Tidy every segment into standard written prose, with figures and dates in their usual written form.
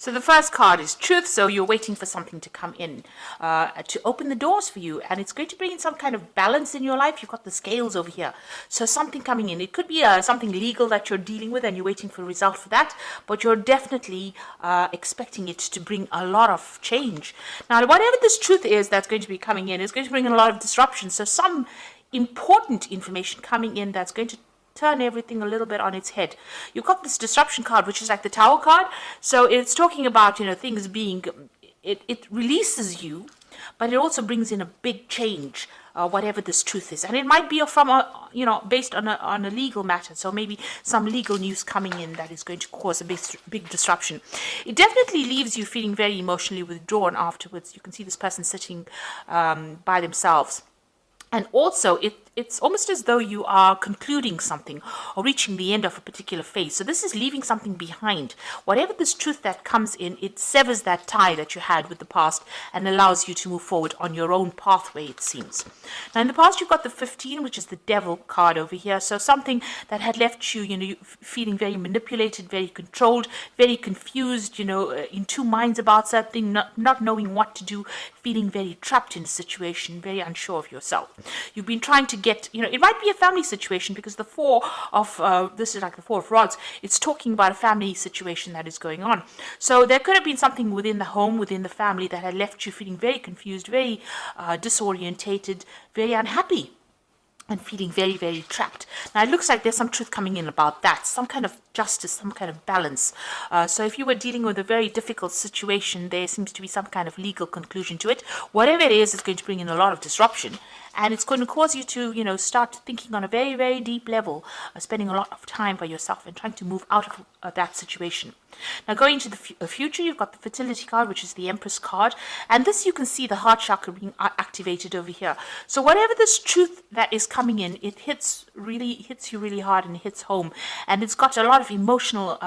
So the first card is truth. So you're waiting for something to come in, to open the doors for you. And it's going to bring in some kind of balance in your life. You've got the scales over here. So something coming in. It could be something legal that you're dealing with and you're waiting for a result for that. But you're definitely expecting it to bring a lot of change. Now, whatever this truth is that's going to be coming in is going to bring in a lot of disruption. So some important information coming in that's going to turn everything a little bit on its head. You've got this disruption card, which is like the Tower card. So it's talking about, things being, it releases you, but it also brings in a big change, whatever this truth is. And it might be from based on a legal matter. So maybe some legal news coming in that is going to cause a big disruption. It definitely leaves you feeling very emotionally withdrawn afterwards. You can see this person sitting by themselves. And also, it's almost as though you are concluding something or reaching the end of a particular phase. So this is leaving something behind. Whatever this truth that comes in, it severs that tie that you had with the past and allows you to move forward on your own pathway, it seems. Now, in the past, you've got the 15, which is the Devil card over here. So something that had left you, feeling very manipulated, very controlled, very confused, in two minds about something, not knowing what to do, feeling very trapped in a situation, very unsure of yourself. You've been trying to get, it might be a family situation because the this is like the Four of Rods. It's talking about a family situation that is going on. So there could have been something within the home, within the family that had left you feeling very confused, very disorientated, very unhappy, and feeling very, very trapped. Now, it looks like there's some truth coming in about that, some kind of justice, some kind of balance. So if you were dealing with a very difficult situation, there seems to be some kind of legal conclusion to it. Whatever it is, it's going to bring in a lot of disruption. And it's going to cause you to, start thinking on a very, very deep level, spending a lot of time by yourself and trying to move out of that situation. Now, going into the future, you've got the Fertility card, which is the Empress card. And this, you can see the heart chakra being activated over here. So whatever this truth that is coming in, it hits you really hard and it hits home. And it's got a lot of emotional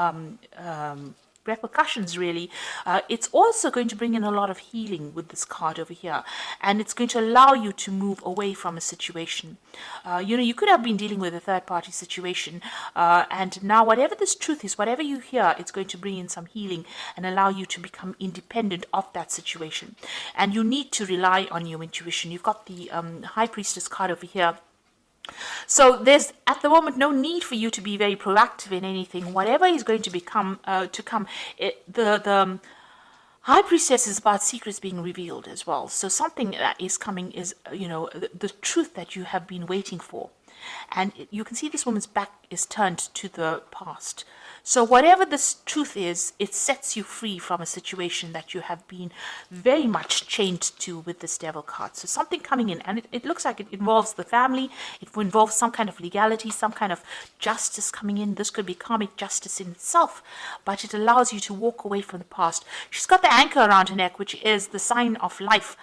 repercussions, really. It's also going to bring in a lot of healing with this card over here, and it's going to allow you to move away from a situation. You could have been dealing with a third-party situation, and now whatever this truth is, whatever you hear, it's going to bring in some healing and allow you to become independent of that situation. And you need to rely on your intuition. You've got the High Priestess card over here. So there's at the moment no need for you to be very proactive in anything. Whatever is going to become the High Priestess is about secrets being revealed as well. So something that is coming is the truth that you have been waiting for, and you can see this woman's back is turned to the past. So whatever this truth is, it sets you free from a situation that you have been very much chained to with this Devil card. So something coming in, and it looks like it involves the family, it involves some kind of legality, some kind of justice coming in. This could be karmic justice in itself, but it allows you to walk away from the past. She's got the anchor around her neck, which is the sign of life.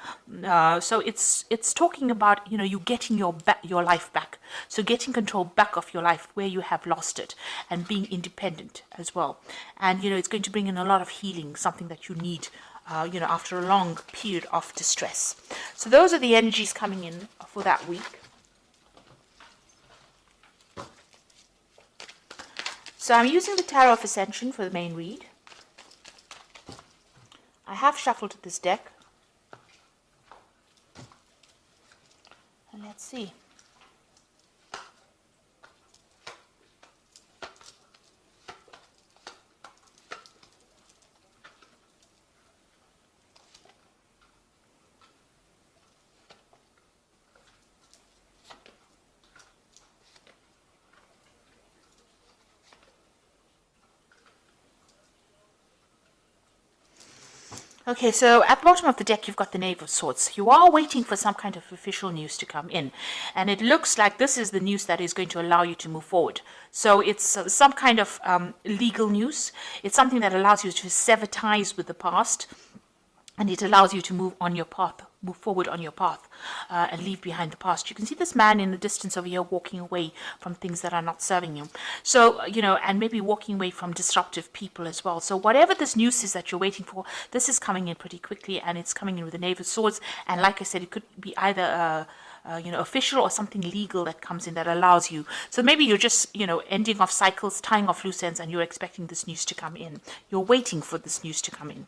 So it's talking about, you getting your life back. So getting control back of your life where you have lost it, and being independent as well. And it's going to bring in a lot of healing, something that you need after a long period of distress. So those are the energies coming in for that week. So I'm using the Tarot of Ascension for the main read. I have shuffled this deck, and let's see. Okay, so at the bottom of the deck, you've got the Knave of Swords. You are waiting for some kind of official news to come in. And it looks like this is the news that is going to allow you to move forward. So it's some kind of legal news. It's something that allows you to sever ties with the past. And it allows you to move forward on your path, and leave behind the past. You can see this man in the distance over here walking away from things that are not serving you. So, and maybe walking away from disruptive people as well. So whatever this news is that you're waiting for, this is coming in pretty quickly, and it's coming in with the Knave of Swords. And like I said, it could be either official or something legal that comes in that allows you. So maybe you're just, ending off cycles, tying off loose ends, and you're expecting this news to come in. You're waiting for this news to come in.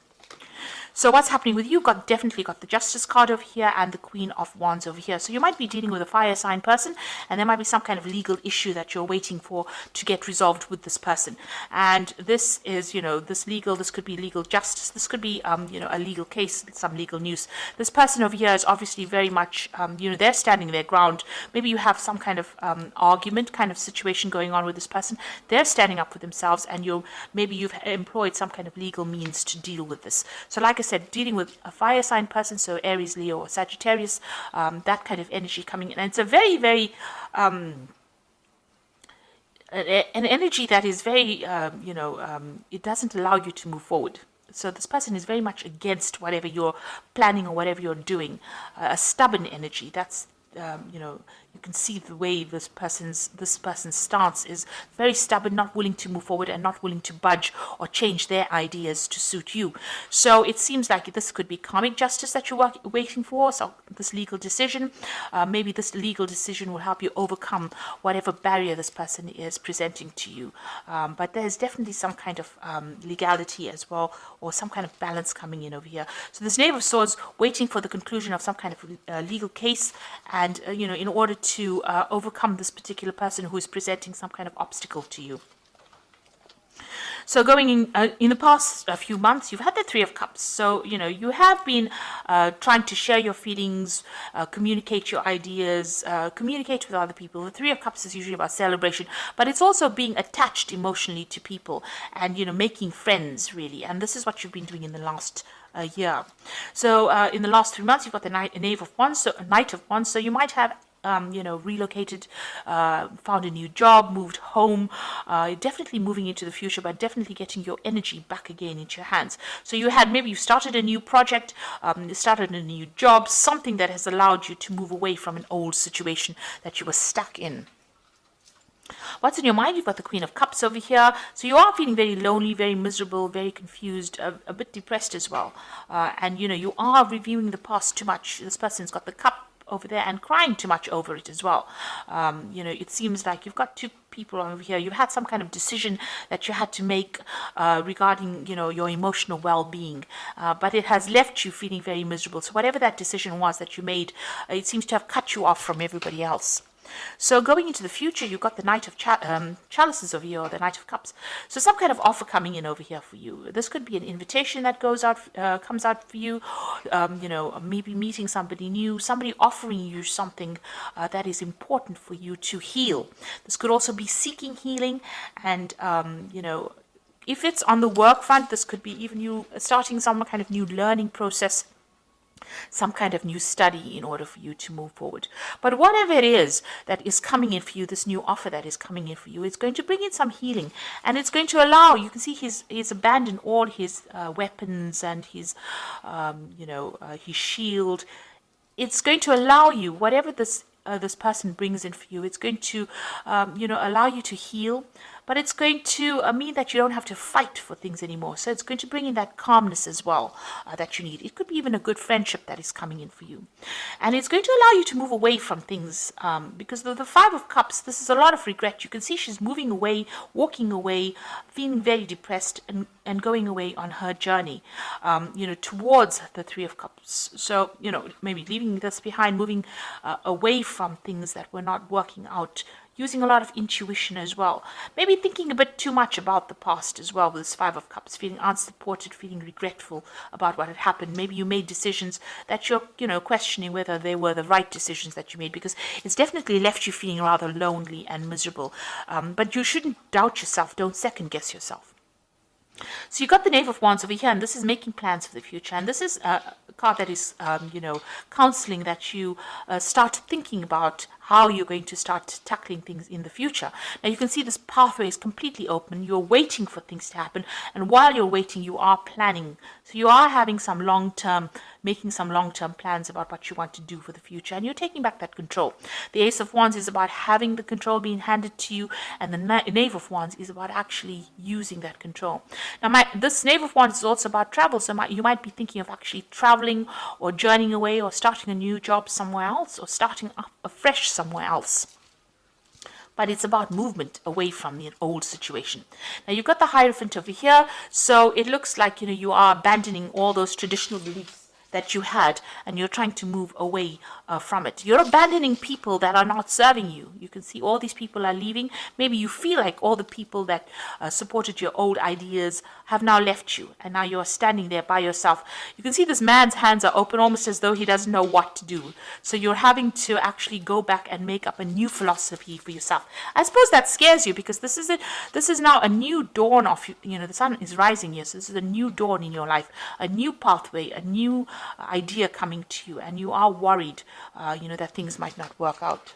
So what's happening with you? Definitely got the Justice card over here and the Queen of Wands over here. So you might be dealing with a fire sign person, and there might be some kind of legal issue that you're waiting for to get resolved with this person. And this is, this could be legal justice. This could be, a legal case, some legal news. This person over here is obviously very much, they're standing their ground. Maybe you have some kind of argument, kind of situation going on with this person. They're standing up for themselves, and maybe you've employed some kind of legal means to deal with this. So like I said, dealing with a fire sign person, so Aries, Leo, or Sagittarius, that kind of energy coming in. And it's a very, very, an energy that is very, it doesn't allow you to move forward. So this person is very much against whatever you're planning or whatever you're doing. A stubborn energy. That's, you can see the way this person's stance is very stubborn, not willing to move forward and not willing to budge or change their ideas to suit you. So it seems like this could be karmic justice that you're waiting for, so this legal decision. Maybe this legal decision will help you overcome whatever barrier this person is presenting to you. But there's definitely some kind of legality as well, or some kind of balance coming in over here. So this Knave of Swords waiting for the conclusion of some kind of legal case, and in order to overcome this particular person who is presenting some kind of obstacle to you. So going in the past few months, you've had the Three of Cups. So, you have been trying to share your feelings, communicate your ideas, communicate with other people. The Three of Cups is usually about celebration, but it's also being attached emotionally to people and, making friends, really. And this is what you've been doing in the last year. So in the last 3 months, you've got the Knave of Wands, so a Knight of Wands. So you might have relocated, found a new job, moved home, definitely moving into the future, but definitely getting your energy back again into your hands. So maybe you started a new project, started a new job, something that has allowed you to move away from an old situation that you were stuck in. What's in your mind? You've got the Queen of Cups over here. So you are feeling very lonely, very miserable, very confused, a bit depressed as well. And, you are reviewing the past too much. This person's got the cup over there and crying too much over it as well. It seems like you've got two people over here. You've had some kind of decision that you had to make regarding, your emotional well-being, but it has left you feeling very miserable. So whatever that decision was that you made, it seems to have cut you off from everybody else. So going into the future, you've got the Knight of Chalices over here, or the Knight of Cups. So some kind of offer coming in over here for you. This could be an invitation that comes out for you. Maybe meeting somebody new, somebody offering you something that is important for you to heal. This could also be seeking healing, and if it's on the work front, this could be even you starting some kind of new learning process, some kind of new study in order for you to move forward. But whatever it is that is coming in for you, this new offer that is coming in for you, it's going to bring in some healing, and it's going to allow, you can see he's abandoned all his weapons and his shield. It's going to allow you, whatever this person brings in for you, it's going to allow you to heal, but it's going to mean that you don't have to fight for things anymore. So it's going to bring in that calmness as well that you need. It could be even a good friendship that is coming in for you. And it's going to allow you to move away from things because the Five of Cups, this is a lot of regret. You can see she's moving away, walking away, feeling very depressed, and going away on her journey, towards the Three of Cups. So, maybe leaving this behind, moving away from things that were not working out, using a lot of intuition as well. Maybe thinking a bit too much about the past as well with this Five of Cups, feeling unsupported, feeling regretful about what had happened. Maybe you made decisions that you're, questioning whether they were the right decisions that you made, because it's definitely left you feeling rather lonely and miserable. But you shouldn't doubt yourself. Don't second guess yourself. So you got the Knave of Wands over here, and this is making plans for the future. And this is a card that is, counseling that you start thinking about how you're going to start tackling things in the future. Now you can see this pathway is completely open. You're waiting for things to happen, and while you're waiting, you are planning. So you are having some making some long-term plans about what you want to do for the future, and you're taking back that control. The Ace of Wands is about having the control being handed to you, and the Knave of Wands is about actually using that control. Now, this Knave of Wands is also about travel, so you might be thinking of actually traveling or journeying away or starting a new job somewhere else or starting up afresh somewhere else. But it's about movement away from the old situation. Now you've got the Hierophant over here, so it looks like you are abandoning all those traditional beliefs that you had, and you're trying to move away from it. You're abandoning people that are not serving you. You can see all these people are leaving. Maybe you feel like all the people that supported your old ideas have now left you, and now you're standing there by yourself. You can see this man's hands are open, almost as though he doesn't know what to do. So you're having to actually go back and make up a new philosophy for yourself. I suppose that scares you, because this is now a new dawn of, the sun is rising here, so this is a new dawn in your life, a new pathway, a new idea coming to you, and you are worried, that things might not work out.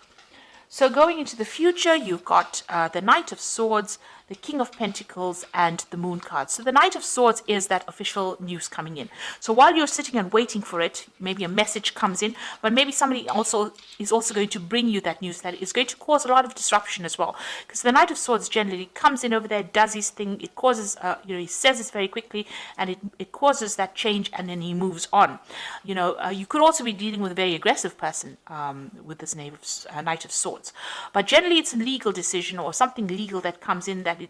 So going into the future, you've got the Knight of Swords, the King of Pentacles, and the Moon card. So the Knight of Swords is that official news coming in. So while you're sitting and waiting for it, maybe a message comes in, but maybe somebody is also going to bring you that news that is going to cause a lot of disruption as well. Because the Knight of Swords generally comes in over there, does his thing, it causes, he says it very quickly, and it causes that change, and then he moves on. You could also be dealing with a very aggressive person with this Knight of Swords. But generally it's a legal decision or something legal that comes in that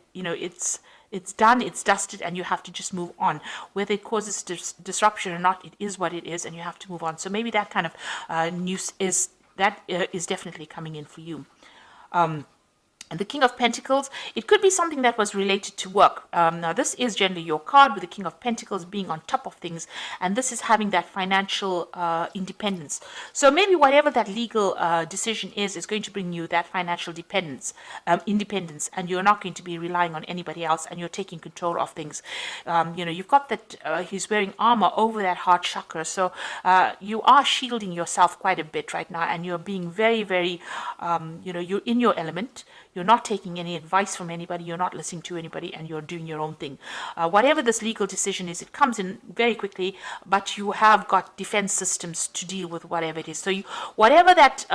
it's done, it's dusted, and you have to just move on. Whether it causes disruption or not, it is what it is, and you have to move on. So maybe that kind of news is definitely coming in for you. And the King of Pentacles, it could be something that was related to work. Now, this is generally your card, with the King of Pentacles being on top of things, and this is having that financial independence. So maybe whatever that legal decision is going to bring you that financial independence, and you're not going to be relying on anybody else, and you're taking control of things. You've got that he's wearing armor over that heart chakra, so you are shielding yourself quite a bit right now, and you're being very, very, you're in your element. You're not taking any advice from anybody, you're not listening to anybody, and you're doing your own thing. Whatever this legal decision is, it comes in very quickly, but you have got defense systems to deal with whatever it is. So whatever that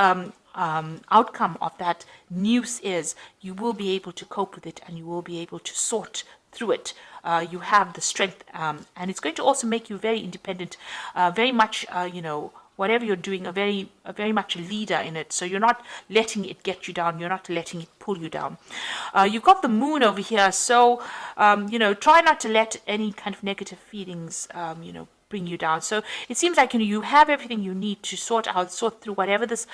outcome of that news is, you will be able to cope with it, and you will be able to sort through it. You have the strength, and it's going to also make you very independent, very much, whatever you're doing, very much a leader in it. So you're not letting it get you down. You're not letting it pull you down. You've got the Moon over here. So, try not to let any kind of negative feelings, bring you down. So it seems like, you have everything you need to sort through whatever this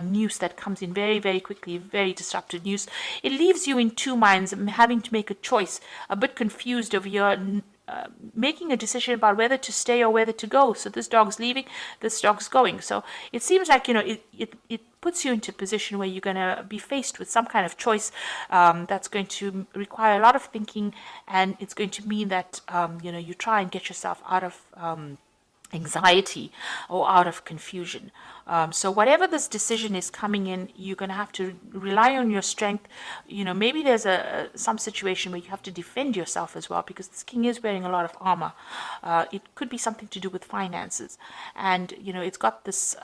news that comes in very, very quickly, very disruptive news. It leaves you in two minds, having to make a choice, a bit confused over your making a decision about whether to stay or whether to go. So this dog's leaving, this dog's going. So it seems like, it puts you into a position where you're going to be faced with some kind of choice that's going to require a lot of thinking, and it's going to mean that, you try and get yourself out of anxiety or out of confusion. So whatever this decision is coming in, you're going to have to rely on your strength. Maybe there's some situation where you have to defend yourself as well, because this king is wearing a lot of armor. It could be something to do with finances, and it's got this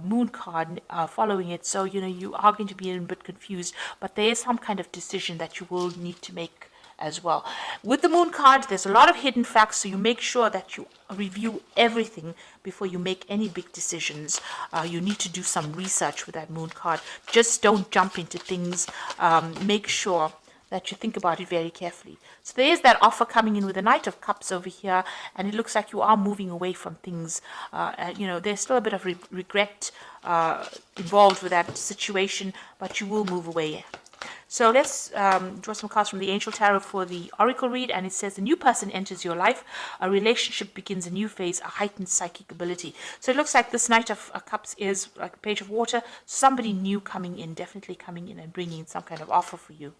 Moon card following it. So you are going to be a bit confused, but there is some kind of decision that you will need to make as well. With the Moon card, there's a lot of hidden facts, so you make sure that you review everything before you make any big decisions. You need to do some research with that Moon card. Just don't jump into things. Make sure that you think about it very carefully. So there is that offer coming in with the Knight of Cups over here, and it looks like you are moving away from things. There's still a bit of regret involved with that situation, but you will move away. So let's draw some cards from the Angel Tarot for the Oracle read, and it says, a new person enters your life, a relationship begins a new phase, a heightened psychic ability. So it looks like this Knight of Cups is like a page of water, somebody new coming in, definitely coming in and bringing some kind of offer for you.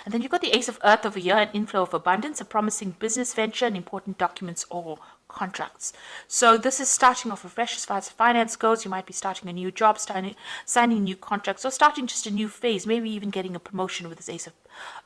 And then you've got the Ace of Earth over here, an inflow of abundance, a promising business venture, and important documents or contracts. So this is starting off afresh as far as finance goes. You might be starting a new job, signing new contracts, or starting just a new phase, maybe even getting a promotion with this Ace of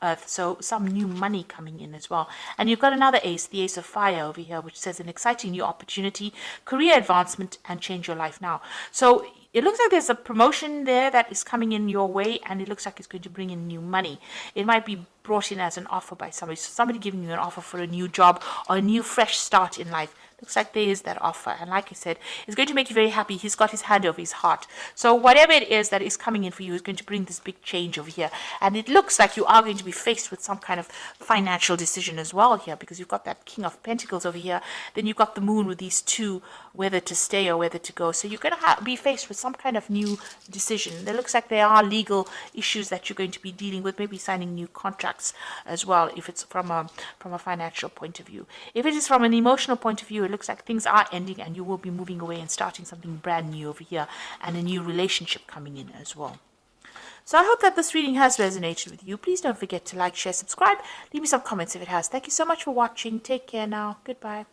Earth. So some new money coming in as well. And you've got another ace, the Ace of Fire over here, which says an exciting new opportunity, career advancement, and change your life now. So it looks like there's a promotion there that is coming in your way, and it looks like it's going to bring in new money. It might be brought in as an offer by somebody. So somebody giving you an offer for a new job or a new fresh start in life. Looks like there is that offer. And like I said, it's going to make you very happy. He's got his hand over his heart. So whatever it is that is coming in for you is going to bring this big change over here. And it looks like you are going to be faced with some kind of financial decision as well here, because you've got that King of Pentacles over here. Then you've got the Moon with these two, whether to stay or whether to go. So you're going to be faced with some kind of new decision. There looks like there are legal issues that you're going to be dealing with, maybe signing new contracts as well, if it's from a financial point of view. If it is from an emotional point of view, it looks like things are ending and you will be moving away and starting something brand new over here, and a new relationship coming in as well. So I hope that this reading has resonated with you. Please don't forget to like, share, subscribe. Leave me some comments if it has. Thank you so much for watching. Take care now. Goodbye.